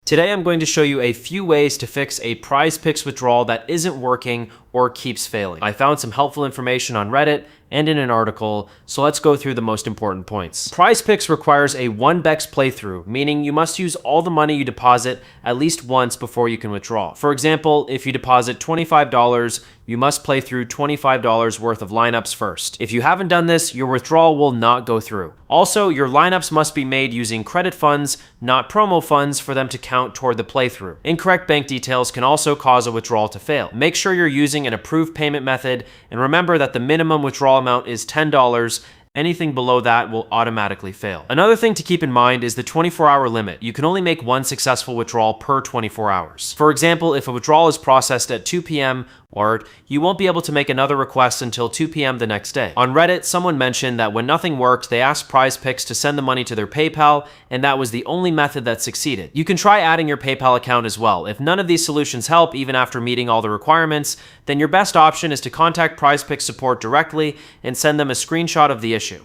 Today I'm going to show you a few ways to fix a Prizepicks withdrawal that isn't working or keeps failing. I found some helpful information on Reddit and in an article, so let's go through the most important points. Prizepicks requires a 1bex playthrough, meaning you must use all the money you deposit at least once before you can withdraw. For example, if you deposit $25, you must play through $25 worth of lineups first. If you haven't done this, your withdrawal will not go through. Also, your lineups must be made using credit funds, not promo funds, for them to count toward the playthrough. Incorrect bank details can also cause a withdrawal to fail. Make sure you're using an approved payment method, and remember that the minimum withdrawal amount is $10. Anything below that will automatically fail. Another thing to keep in mind is the 24-hour limit. You can only make one successful withdrawal per 24 hours. For example, if a withdrawal is processed at 2 p.m., you won't be able to make another request until 2 p.m. the next day. On Reddit, someone mentioned that when nothing worked, they asked Prizepicks to send the money to their PayPal, and that was the only method that succeeded. You can try adding your PayPal account as well. If none of these solutions help, even after meeting all the requirements, then your best option is to contact Prizepicks support directly and send them a screenshot of the issue.